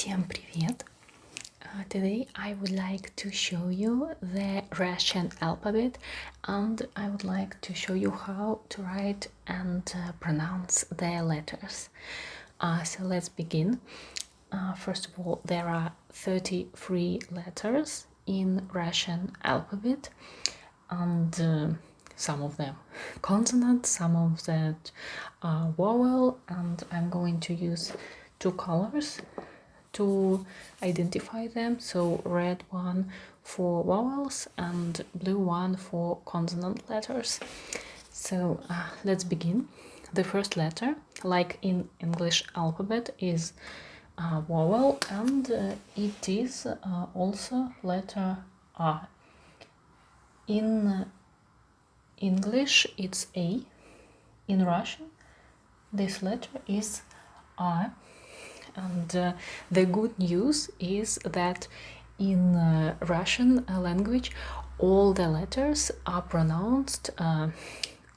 Всем привет! Today I would like to show you the Russian alphabet, and I would like to show you how to write and pronounce the letters. So let's begin. First of all, there are 33 letters in Russian alphabet, and some of them consonant, some of that are vowel, and I'm going to use two colors to identify them, so red one for vowels and blue one for consonant letters. So let's begin. The first letter, like in English alphabet, is vowel, and it is also letter R. In English it's A. In Russian this letter is R. And the good news is that in Russian language all the letters are pronounced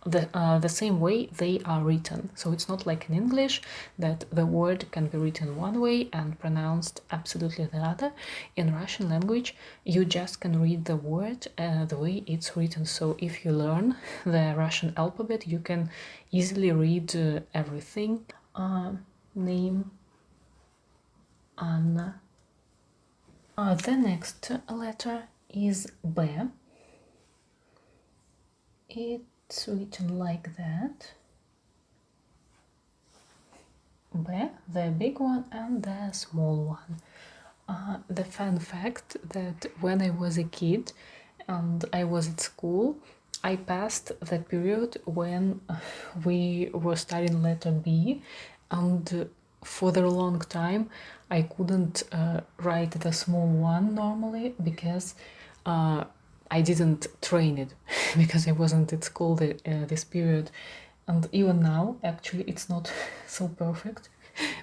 the same way they are written. So it's not like in English that the word can be written one way and pronounced absolutely the other. In Russian language you just can read the word the way it's written. So if you learn the Russian alphabet you can easily read everything. Name Anna. The next letter is B. It's written like that. B, the big one and the small one. The fun fact that when I was a kid and I was at school, I passed the period when we were studying letter B, and for a long time I couldn't write the small one normally because I didn't train it because I wasn't at school this period. And even now actually it's not so perfect.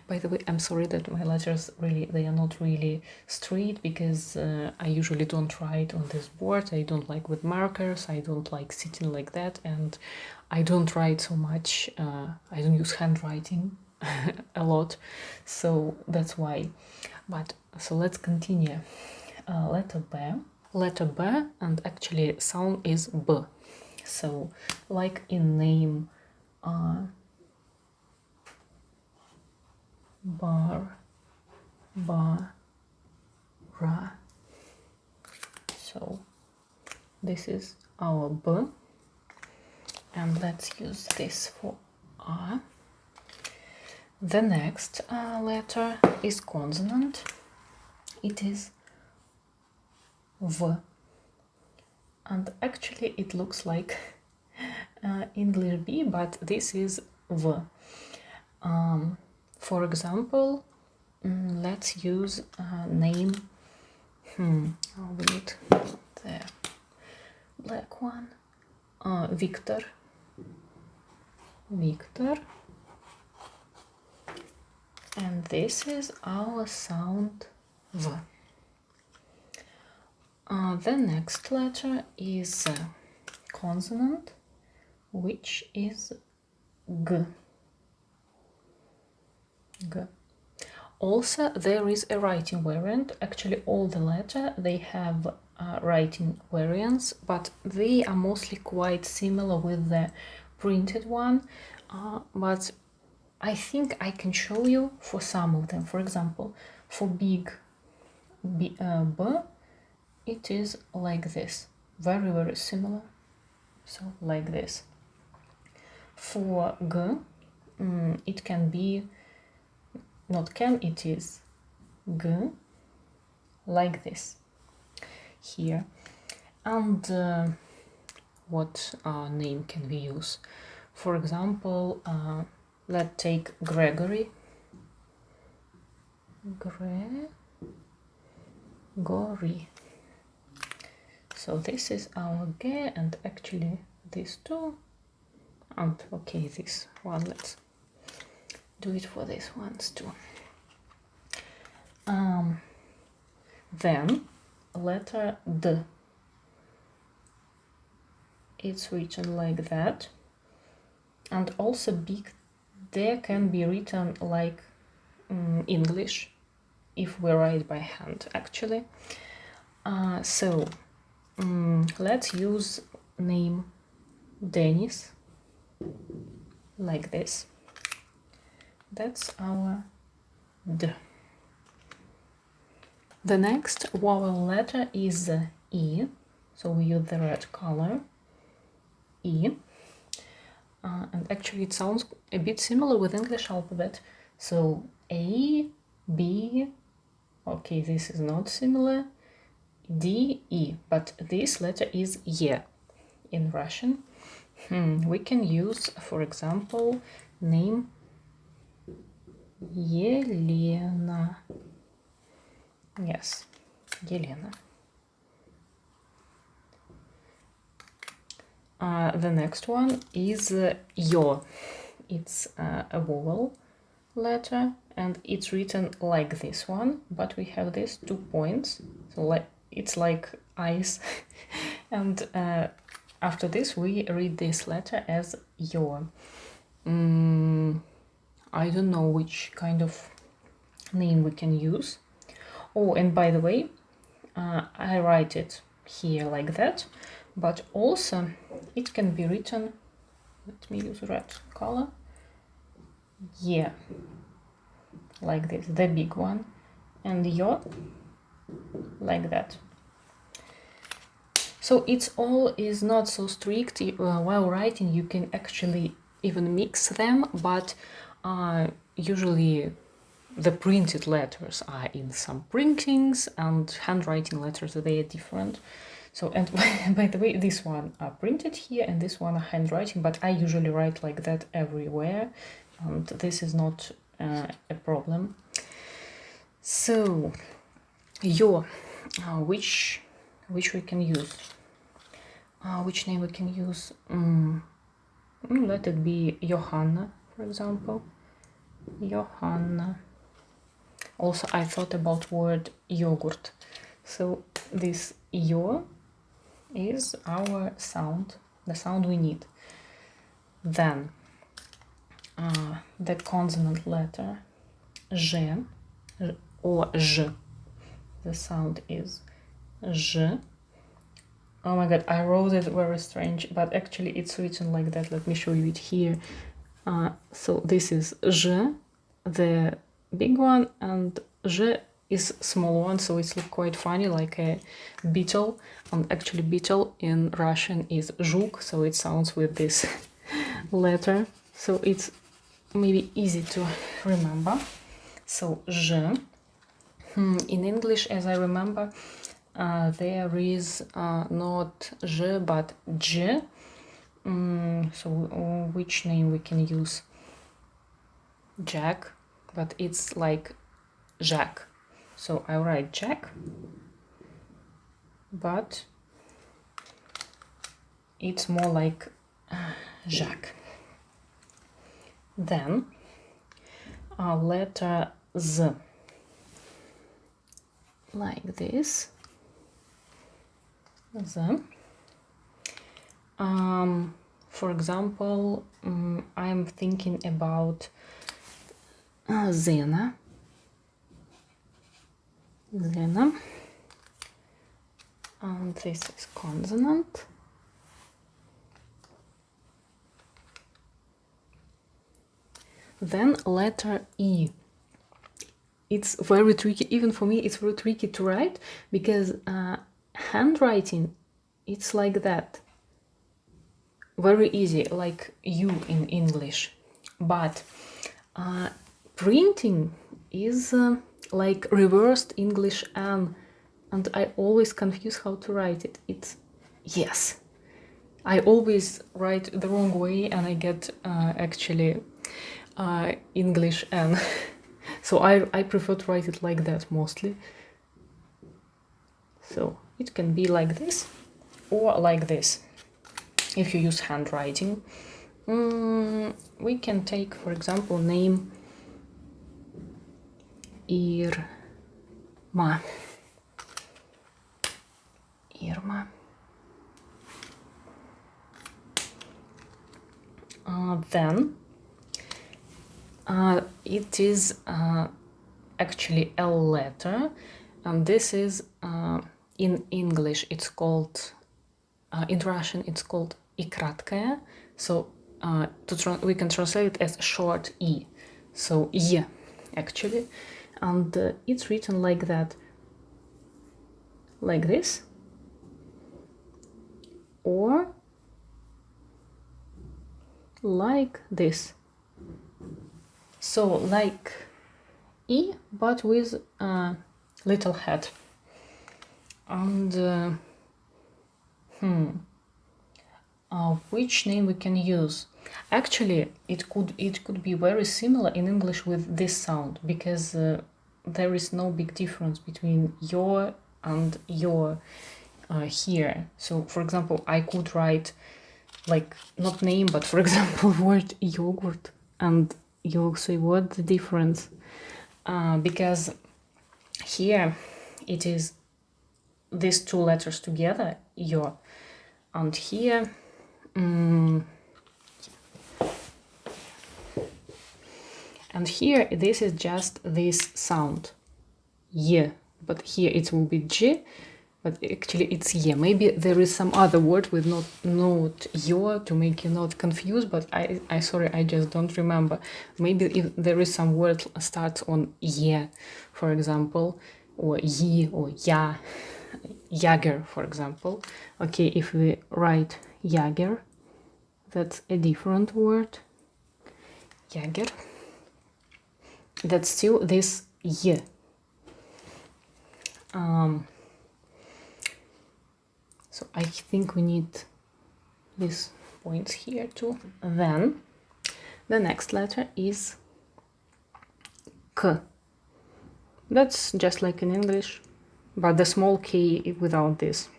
By the way, I'm sorry that my letters they are not really straight because I usually don't write on this board. I don't like with markers, I don't like sitting like that, and I don't write so much. I don't use handwriting a lot, so that's why. But so let's continue. Letter B, and actually sound is B. So like in name, bar, ra. So this is our B, and let's use this for R. The next letter is consonant. It is V, and actually it looks like English B, but this is V. For example, let's use name. We need the black one. Victor. And this is our sound V. The next letter is consonant, which is G. Also, there is a writing variant. Actually, all the letters they have writing variants, but they are mostly quite similar with the printed one. But I think I can show you for some of them. For example, for big B, it is like this, very similar. So like this. For G, it can be, not can, it is G, like this here. And what name can we use? For example, let's take Gregory. So this is our G, and actually these two, and okay, this one, let's do it for these ones too. Then letter D, it's written like that, and also big D can be written like English if we write by hand, actually. So let's use name Dennis, like this. That's our D. The next vowel letter is E, so we use the red color, E. And actually it sounds a bit similar with English alphabet. So A, B, okay, this is not similar, D, E, but this letter is Y in Russian. We can use, for example, name Yelena. Yes, Yelena. The next one is Yo. It's a vowel letter, and it's written like this one, but we have these 2 points, so it's like eyes. And after this we read this letter as Yo. I don't know which kind of name we can use. Oh, and by the way, I write it here like that, but also it can be written, let me use red color, yeah, like this, the big one, and Yo like that. So it's all is not so strict. While writing you can actually even mix them, but usually the printed letters are in some printings, and handwriting letters, they are different. So, and by the way, this one are printed here and this one are handwriting, but I usually write like that everywhere, and this is not a problem. So Yo, which we can use, which name we can use, let it be Johanna, for example. Johanna. Also I thought about word yogurt, so this Yo is our sound, the sound we need. Then the consonant letter Zh or Zh, the sound is Zh. Oh my god, I wrote it very strange, but actually it's written like that. Let me show you it here. So this is Zh, the big one, and Zh is small one, so it's look quite funny, like a beetle. And actually beetle in Russian is Zhuk, so it sounds with this letter, so it's maybe easy to remember. So Zh. In English, as I remember, there is not Zh but J. So which name we can use? Jack, but it's like Jack. So I write Jack, but it's more like Jacques. Then letter Z, like this. Z. For example, I'm thinking about Zena. Zena. And this is consonant. Then letter E. It's very tricky, even for me it's very tricky to write, because handwriting, it's like that. Very easy, like U in English. But printing is like reversed English N, and I always confuse how to write it. It's yes. I always write the wrong way and I get actually English N. So I prefer to write it like that mostly. So it can be like this or like this. If you use handwriting, we can take, for example, name Irma. Irma. Then it is actually L letter, and this is in English it's called, in Russian it's called I краткая, so we can translate it as short E, so Y actually, and it's written like that, like this, or like this, so like E but with a little head. And which name we can use? Actually, it could be very similar in English with this sound, because there is no big difference between your and your here. So, for example, I could write like not name, but for example, word yogurt, and you'll say what the difference? Because here it is these two letters together, yo, and here and here this is just this sound y, but here it will be j, but actually it's y. Maybe there is some other word with not yo to make you not confused, but I sorry, I just don't remember. Maybe if there is some word starts on y, for example, or yi or ya, Jager, for example. Okay, if we write Jager, that's a different word. Jager. That's still this y. So I think we need these points here too. Then the next letter is K. That's just like in English, but the small k without this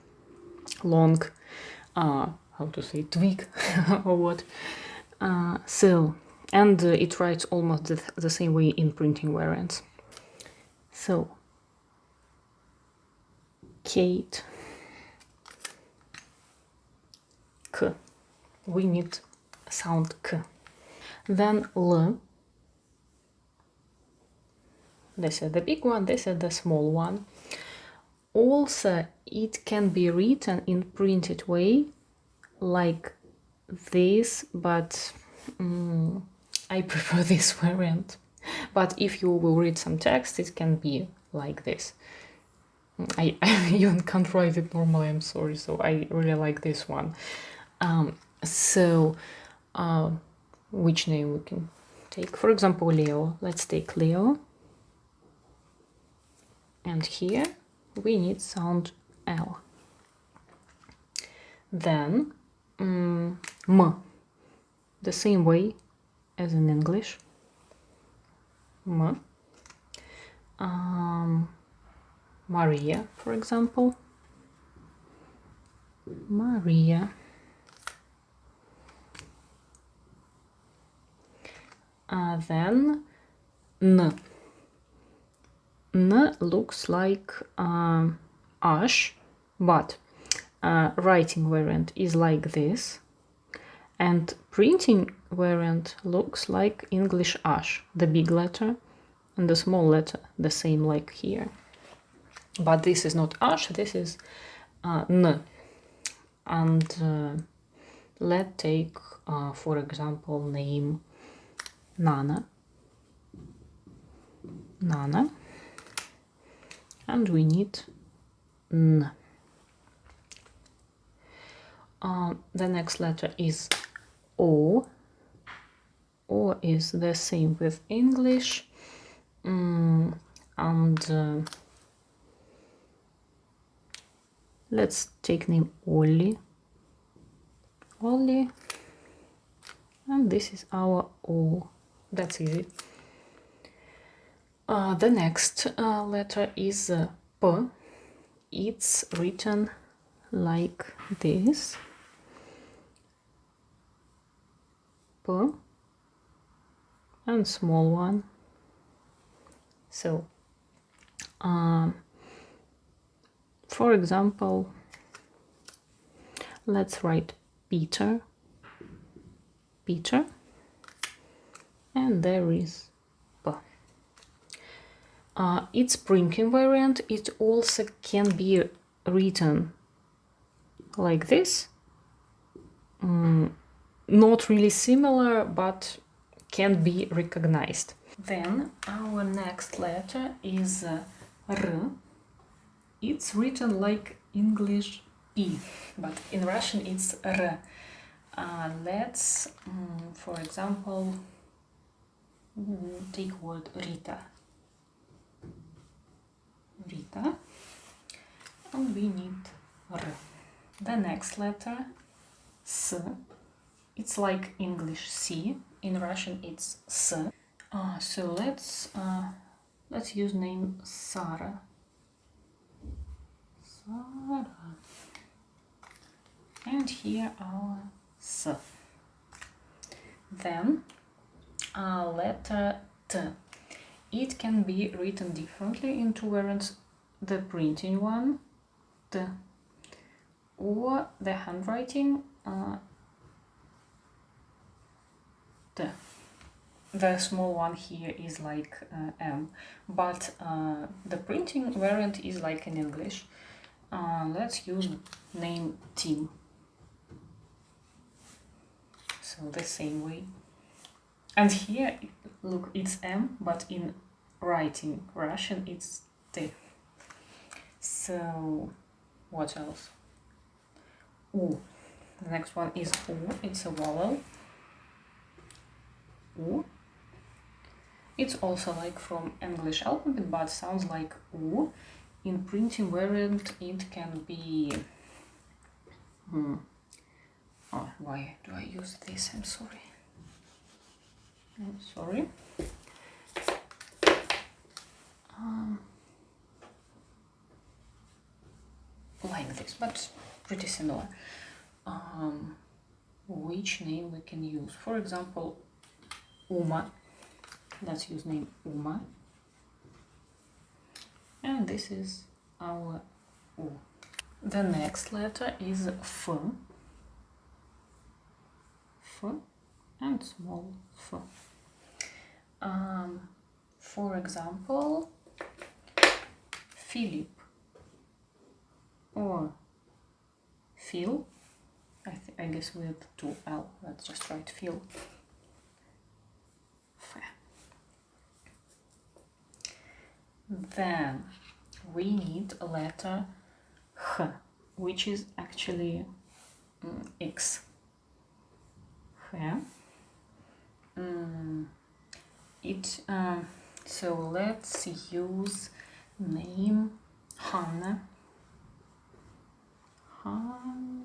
long, how to say, twig or what. So, and it writes almost the same way in printing variants. So, Kate, K. We need sound K. Then L. This is the big one, this is the small one. Also, it can be written in printed way like this, but I prefer this variant. But if you will read some text, it can be like this. I even can't write it normally, I'm sorry, so I really like this one. Which name we can take? For example, Leo. Let's take Leo. And here we need sound L. Then M, the same way as in English. M. Maria, for example. Maria. Then N. N looks like ash, but writing variant is like this, and printing variant looks like English ash, the big letter, and the small letter, the same like here. But this is not ash, this is N. And let's take, for example, name Nana. Nana. And we need N. The next letter is O. O is the same with English. Let's take name Ollie. Ollie. And this is our O. That's easy. The next letter is P. It's written like this. P. And small one. So, for example, let's write Peter. Peter. And there is P. its printing variant, it also can be written like this. Not really similar, but can be recognized. Then our next letter is R. It's written like English P, but in Russian it's R. Let's, for example, take word Rita. Rita. And we need R. The next letter, S. It's like English C. In Russian it's S. So let's use name Sarah. Sarah. And here our S. Then letter T. It can be written differently in two variants: the printing one, T, or the handwriting, T. The small one here is like M, but the printing variant is like in English. Let's use name Tim. So the same way. And here, look, it's M, but in writing Russian it's T. So what else? U. The next one is U. It's a vowel. U. It's also like from English alphabet, but sounds like U. In printing variant, it can be. Oh, why do I use this? I'm sorry. I'm sorry. Like this, but pretty similar. Which name we can use? For example, Uma. Let's use name Uma. And this is our U. The next letter is F. F and small f. For example, Philip or Phil. I guess with 2L. Let's just write Phil. F. Then we need a letter H, which is actually X. H. So let's use name Hannah. Hannah.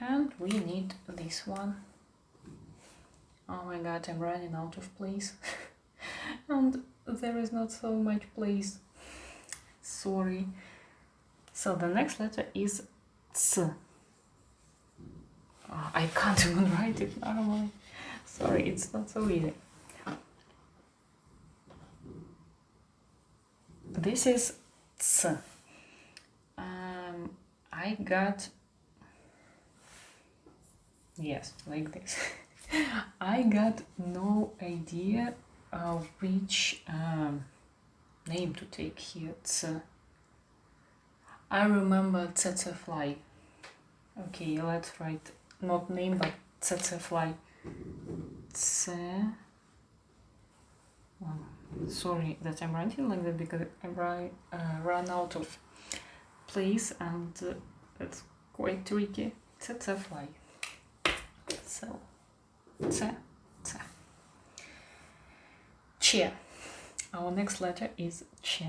And we need this one. Oh my god, I'm running out of place. And there is not so much place. Sorry. So the next letter is Ts. Oh, I can't even write it normally. Sorry, it's not so easy. This is Ts. I got, yes, like this. I got no idea which name to take here. Ts. I remember tsetse fly. Okay, let's write not name but tsetse fly. Sorry that I'm writing like that because I run out of place and it's quite tricky. Tsetse fly. So, tse. Ch. Our next letter is Ch.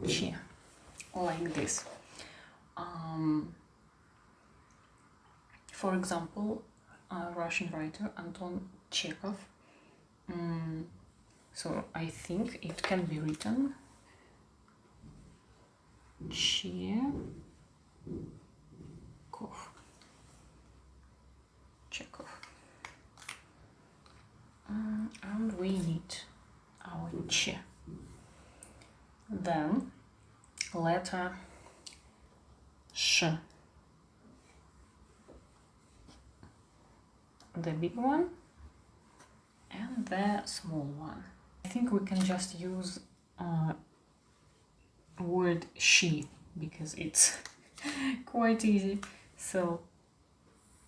Ch. Like this. For example, Russian writer Anton Chekhov. So I think it can be written Chekhov. And we need our Ch. Then letter Sh. the big one and the small one. I think we can just use word she because it's quite easy. So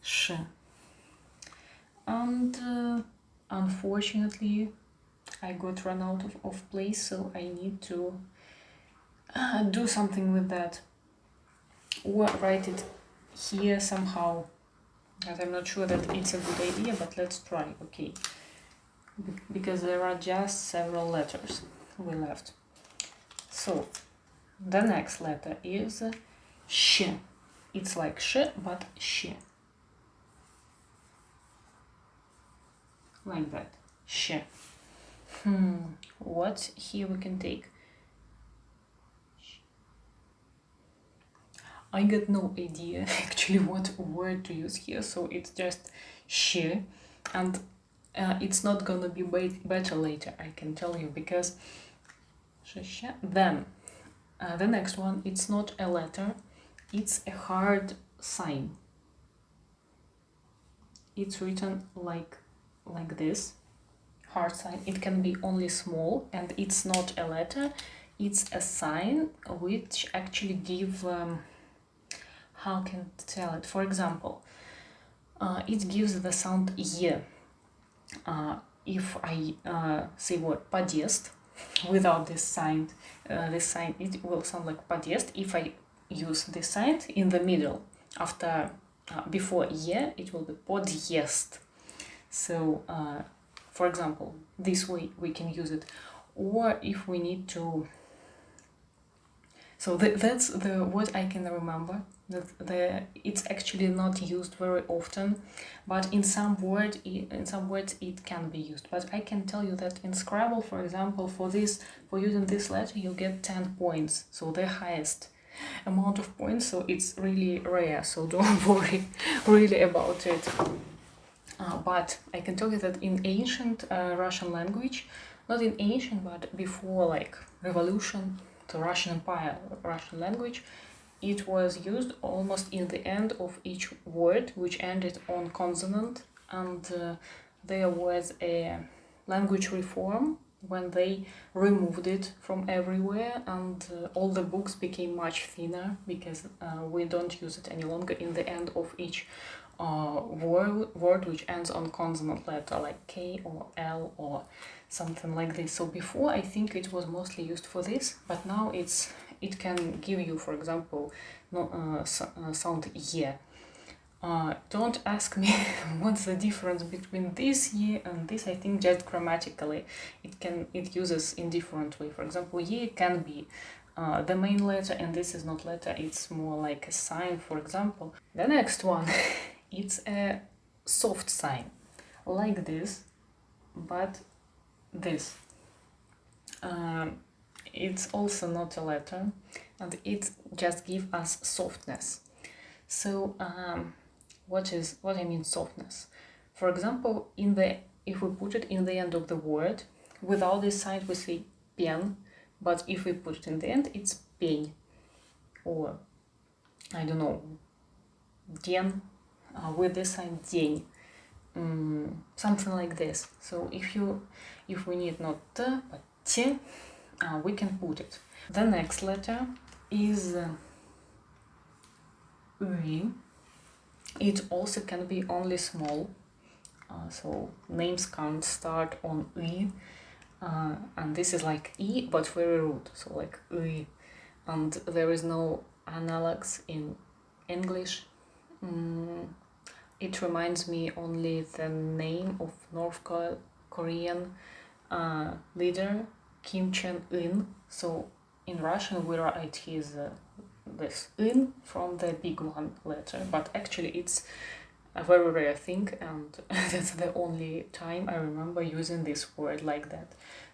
sh. And unfortunately I got run out of place, so I need to do something with that or write it here somehow. But I'm not sure that it's a good idea, but let's try. Okay, because there are just several letters we left. So the next letter is sh. It's like sh, but sh. Like that. Sh. What here we can take? I got no idea actually what word to use here, so it's just sh, and it's not gonna be better later, I can tell you, because sh. Then the next one, it's not a letter, it's a hard sign. It's written like this, hard sign. It can be only small, and it's not a letter, it's a sign which actually give how can I tell it? For example, it gives the sound y. If I say word подъезд without this sign, it will sound like подъезд. If I use this sign in the middle, after before y, it will be подъезд. So, for example, this way we can use it. Or if we need to. So that's what I can remember. It's actually not used very often, but in some words it can be used. But I can tell you that in Scrabble, for example, for using this letter, you get 10 points, so the highest amount of points. So it's really rare. So don't worry really about it. But I can tell you that in ancient Russian language, not in ancient, but before like revolution, the Russian Empire, Russian language, it was used almost in the end of each word which ended on consonant, and there was a language reform when they removed it from everywhere, and all the books became much thinner because we don't use it any longer in the end of each word which ends on consonant letter like K or L or something like this. So before I think it was mostly used for this, but now it can give you, for example, sound yeah. Don't ask me what's the difference between this ye and this. I think just grammatically it uses in different way. For example, ye can be the main letter, and this is not letter, it's more like a sign, for example. The next one, it's a soft sign, like this, but this. It's also not a letter, and it just gives us softness. So what I mean softness? For example, if we put it in the end of the word, without this sign we say pen, but if we put it in the end, it's пень, or I don't know, день, with this sign день, something like this. So if we need not t but t, we can put it. The next letter is ü. It also can be only small, so names can't start on ü, and this is like e but very rude, so like ü, and there is no analogues in English. It reminds me only the name of North Korean leader Kim Jong-un. So in Russian we write his this in from the big one letter, but actually it's a very rare thing, and that's the only time I remember using this word like that.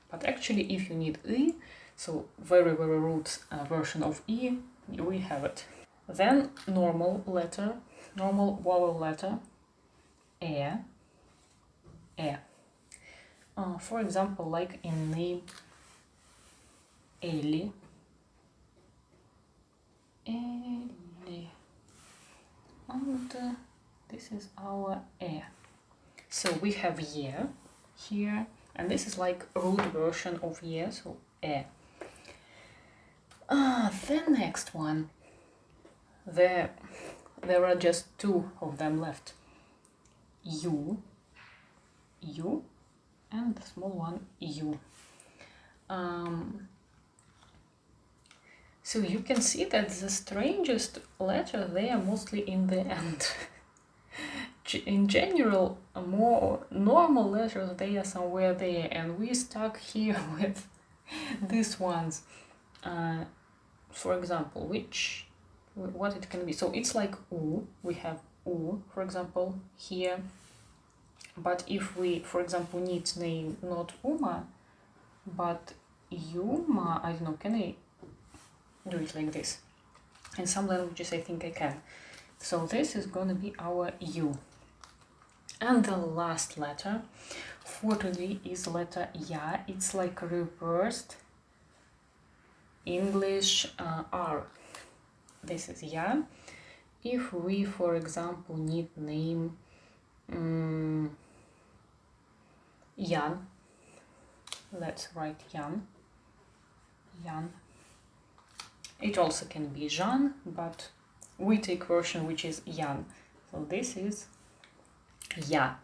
But actually if you need I, so very rude version of I, we have it. Then normal vowel letter, e. For example, like in name Ellie, and this is our e. So we have year here, and this is like a root version of year, so e. The next one, there are just two of them left. U, and the small one, U. So you can see that the strangest letters, they are mostly in the end. In general, more normal letters, they are somewhere there, and we stuck here with these ones. For example, what it can be. So it's like U, we have U, for example, here. But if we, for example, need name not Uma, but Yuma, I don't know, can I do it like this? In some languages I think I can. So this is gonna be our U. And the last letter for today is letter Ya. It's like a reversed English R. This is Ya. If we, for example, need name Jan, let's write Jan. It also can be Jean, but we take version which is Jan. So this is Ya.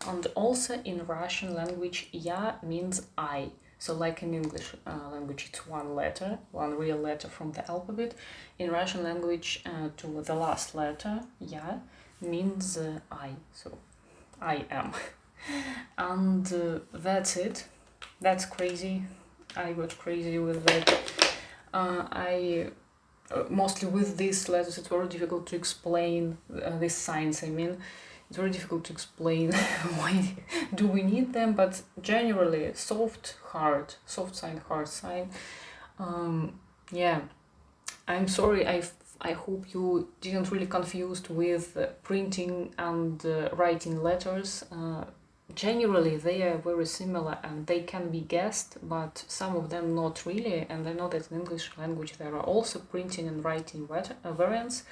And also in Russian language, Ya means I. So like in English language, it's one letter, one real letter from the alphabet. In Russian language, to the last letter, Ya, means I. So I am. And that's it. That's crazy. I got crazy with that. Mostly with these letters, it's very difficult to explain these signs. I mean, it's very difficult to explain why do we need them, but generally soft sign, hard sign. Yeah, I'm sorry. I hope you didn't really confused with printing and writing letters. Generally, they are very similar and they can be guessed, but some of them not really. And I know that in English language there are also printing and writing variants.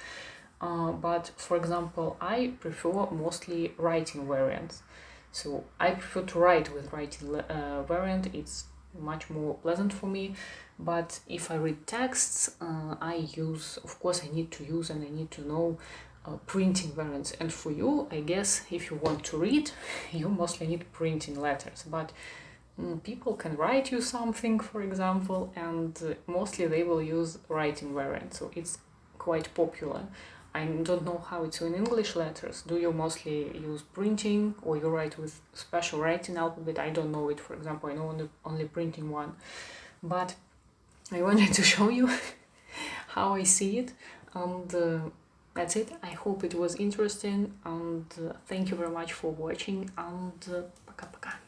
But for example, I prefer mostly writing variants. So I prefer to write with writing variant. It's much more pleasant for me. But if I read texts, I use, of course, I need to use and I need to know printing variants. And for you, I guess, if you want to read, you mostly need printing letters. But people can write you something, for example, and mostly they will use writing variant. So it's quite popular. I don't know how it's in English letters. Do you mostly use printing or you write with special writing alphabet? I don't know it, for example. I know only printing one. But I wanted to show you how I see it. And that's it. I hope it was interesting. And thank you very much for watching. And пока-пока.